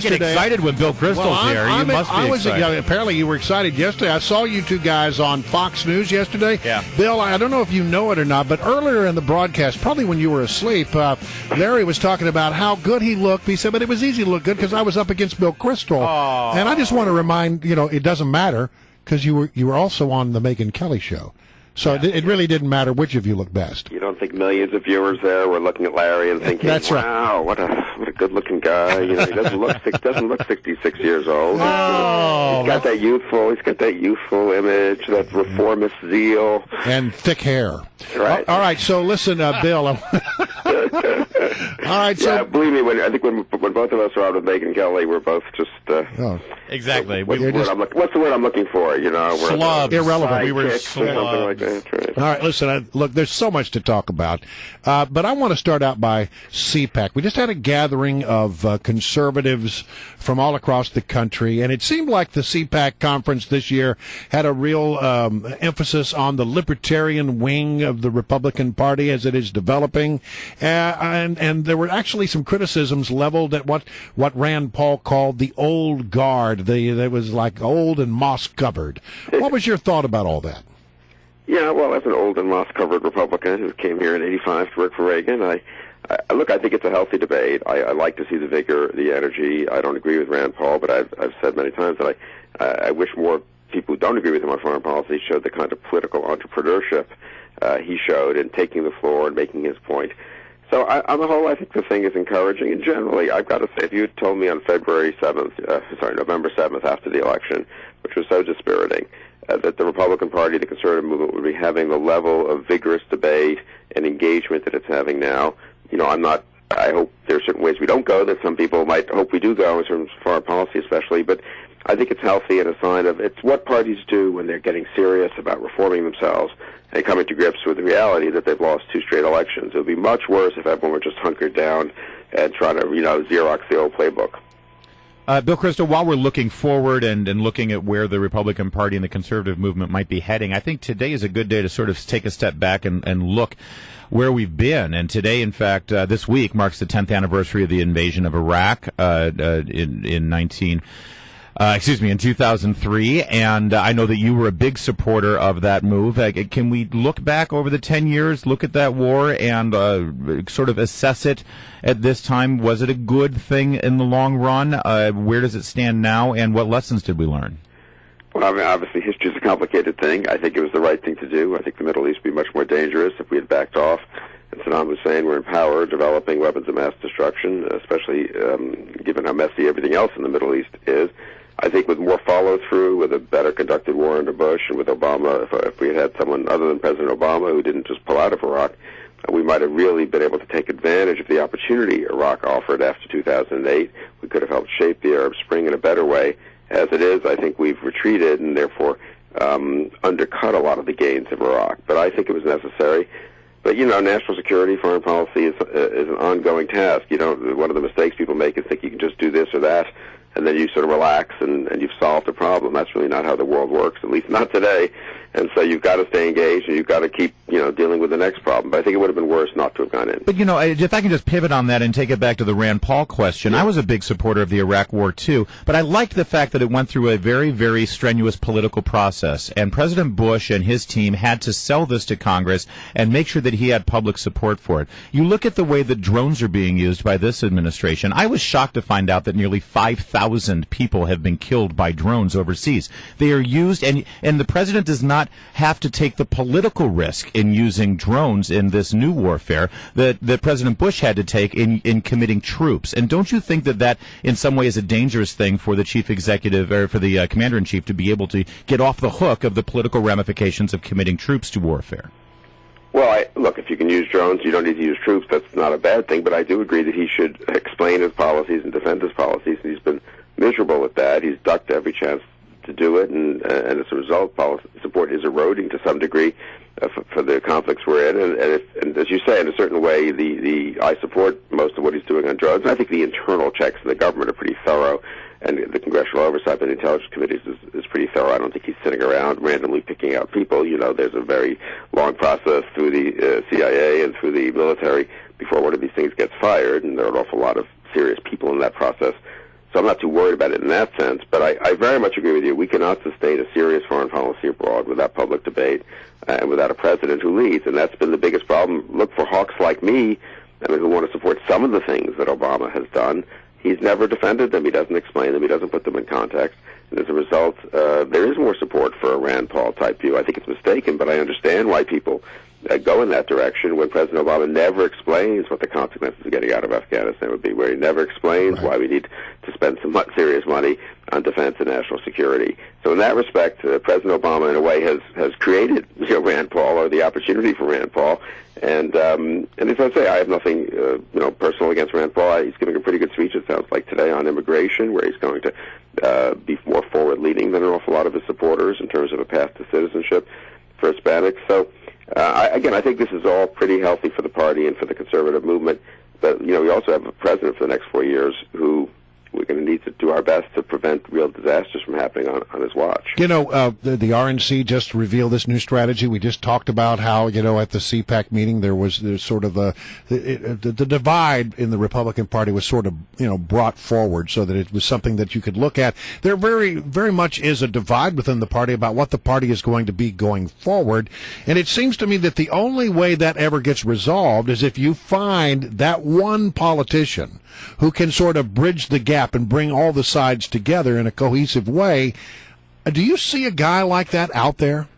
yesterday. I get excited when Bill Kristol's here. You must be excited. Apparently you were excited yesterday. I saw you two guys on Fox News yesterday. Yeah. Bill, I don't know if you know it or not, but earlier in the broadcast, probably when you were asleep, Larry was talking about how good he looked. He said, but it was easy to look good because I was up against Bill Kristol. Oh. And I just want to remind, it doesn't matter because you were also on the Megyn Kelly show. So it really didn't matter which of you looked best. You don't think millions of viewers there were looking at Larry and thinking, That's right. "Wow, what a good-looking guy." He doesn't look 66 years old. He's got that youthful image, that reformist zeal, and thick hair. Right. All right. So listen, Bill. All right. So believe me, when both of us were out with Megyn Kelly, we're both just exactly. What's the word I'm looking for? Slobs. Irrelevant. We were something like that. Right. All right, listen, look, there's so much to talk about, but I want to start out by CPAC. We just had a gathering of conservatives from all across the country, and it seemed like the CPAC conference this year had a real emphasis on the libertarian wing of the Republican Party as it is developing, and there were actually some criticisms leveled at what Rand Paul called the old guard. That was like old and moss-covered. What was your thought about all that? Yeah, well, as an old and moss-covered Republican who came here in '85 to work for Reagan, I think it's a healthy debate. I like to see the vigor, the energy. I don't agree with Rand Paul, but I've said many times that I wish more people who don't agree with him on foreign policy showed the kind of political entrepreneurship he showed in taking the floor and making his point. So on the whole, I think the thing is encouraging. And generally, I've got to say, if you had told me on November 7th after the election, which was so dispiriting, that the Republican Party, the conservative movement, would be having the level of vigorous debate and engagement that it's having now. I hope there are certain ways we don't go that some people might hope we do go in terms of foreign policy especially, but I think it's healthy and a sign of it's what parties do when they're getting serious about reforming themselves and coming to grips with the reality that they've lost 2 straight elections. It would be much worse if everyone were just hunkered down and trying to, Xerox the old playbook. Bill Kristol, while we're looking forward and looking at where the Republican Party and the conservative movement might be heading, I think today is a good day to sort of take a step back and look where we've been. And today, in fact, this week marks the 10th anniversary of the invasion of Iraq in 2003, and I know that you were a big supporter of that move. Can we look back over the 10 years, look at that war, and sort of assess it at this time? Was it a good thing in the long run? Where does it stand now, and what lessons did we learn? Well, I mean, obviously, history is a complicated thing. I think it was the right thing to do. I think the Middle East would be much more dangerous if we had backed off. And Saddam Hussein were in power, developing weapons of mass destruction, especially given how messy everything else in the Middle East is. I think with more follow-through, with a better conducted war under Bush, and with Obama, if we had someone other than President Obama who didn't just pull out of Iraq, we might have really been able to take advantage of the opportunity Iraq offered after 2008. We could have helped shape the Arab Spring in a better way. As it is, I think we've retreated and therefore undercut a lot of the gains of Iraq. But I think it was necessary. But, national security, foreign policy is an ongoing task. One of the mistakes people make is think you can just do this or that, and then you sort of relax and you've solved the problem. That's really not how the world works, at least not today. And so you've got to stay engaged, and you've got to keep, dealing with the next problem. But I think it would have been worse not to have gone in. But, if I can just pivot on that and take it back to the Rand Paul question, I was a big supporter of the Iraq War, too. But I liked the fact that it went through a very, very strenuous political process. And President Bush and his team had to sell this to Congress and make sure that he had public support for it. You look at the way that drones are being used by this administration. I was shocked to find out that nearly 5,000 people have been killed by drones overseas. They are used, and the president does not have to take the political risk in using drones in this new warfare that President Bush had to take in committing troops. And don't you think that in some way is a dangerous thing for the chief executive or for the commander-in-chief to be able to get off the hook of the political ramifications of committing troops to warfare? Well, look, if you can use drones, you don't need to use troops. That's not a bad thing. But I do agree that he should explain his policies and defend his policies. And he's been miserable at that. He's ducked every chance to do it, and as a result, policy support is eroding to some degree for the conflicts we're in. And as you say, in a certain way, I support most of what he's doing on drugs. I think the internal checks in the government are pretty thorough, and the congressional oversight by the intelligence committees is pretty thorough. I don't think he's sitting around randomly picking out people. There's a very long process through the CIA and through the military before one of these things gets fired, and there are an awful lot of serious people in that process. So I'm not too worried about it in that sense. But I very much agree with you. We cannot sustain a serious foreign policy abroad without public debate and without a president who leads. And that's been the biggest problem. Look, for hawks like me, who want to support some of the things that Obama has done, he's never defended them. He doesn't explain them. He doesn't put them in context. And as a result, there is more support for a Rand Paul type view. I think it's mistaken, but I understand why people go in that direction when President Obama never explains what the consequences of getting out of Afghanistan would be, where he never explains why we need to spend some serious money on defense and national security. So in that respect, President Obama, in a way, has created Rand Paul, or the opportunity for Rand Paul. And as I say, I have nothing personal against Rand Paul. He's giving a pretty good speech, it sounds like, today on immigration, where he's going to be more forward-leaning than an awful lot of his supporters in terms of a path to citizenship for Hispanics. So, I think this is all pretty healthy for the party and for the conservative movement. But, we also have a president for the next 4 years who we're going to need to do our best to prevent real disasters from happening on his watch. The RNC just revealed this new strategy. We just talked about how, at the CPAC meeting, there's sort of the divide in the Republican Party was sort of, brought forward so that it was something that you could look at. There very, very much is a divide within the party about what the party is going to be going forward. And it seems to me that the only way that ever gets resolved is if you find that one politician who can sort of bridge the gap and bring all the sides together in a cohesive way. Do you see a guy like that out there?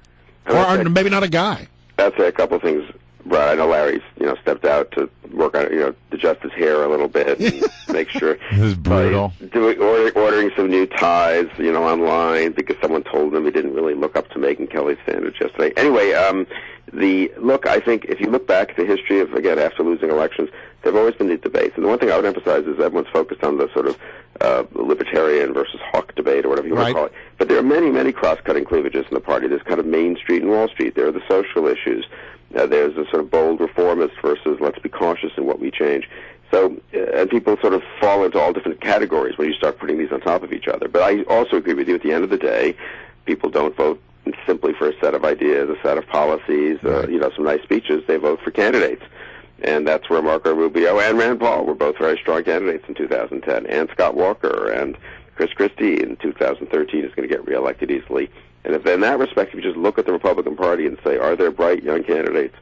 Or maybe not a guy? I'd say a couple of things, Brad. I know Larry's, stepped out to work on, to adjust his hair a little bit and make sure. It was brutal. Ordering some new ties, online because someone told him he didn't really look up to Megyn Kelly's standards yesterday. Anyway, I think if you look back at the history of, again, after losing elections, there have always been these debates. And the one thing I would emphasize is everyone's focused on the sort of libertarian versus hawk debate or whatever you want to call it. But there are many, many cross-cutting cleavages in the party. There's kind of Main Street and Wall Street. There are the social issues. There's a sort of bold reformist versus let's be cautious in what we change. So, and people sort of fall into all different categories when you start putting these on top of each other. But I also agree with you, at the end of the day, people don't vote simply for a set of ideas, a set of policies, some nice speeches. They vote for candidates. And that's where Marco Rubio and Rand Paul were both very strong candidates in 2010. And Scott Walker and Chris Christie in 2013 is going to get reelected easily. And if in that respect, if you just look at the Republican Party and say, are there bright young candidates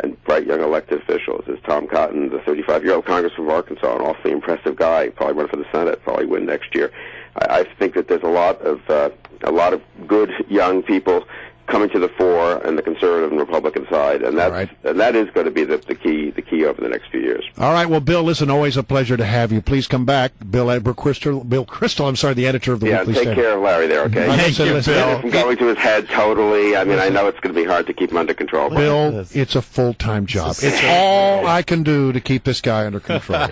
and bright young elected officials? Is Tom Cotton, the 35-year-old congressman of Arkansas, an awfully impressive guy, probably run for the Senate, probably win next year. I think that there's a lot of good young people coming to the fore on the conservative and Republican side, and that is going to be the key over the next few years. All right. Well, Bill, listen, always a pleasure to have you. Please come back, Bill Kristol. I'm sorry, the editor of the Weekly Standard. Take care of Larry there, okay? Thank you, Bill. From going to his head totally. I mean, I know it's going to be hard to keep him under control. Bill, it's a full-time job. It's all I can do to keep this guy under control.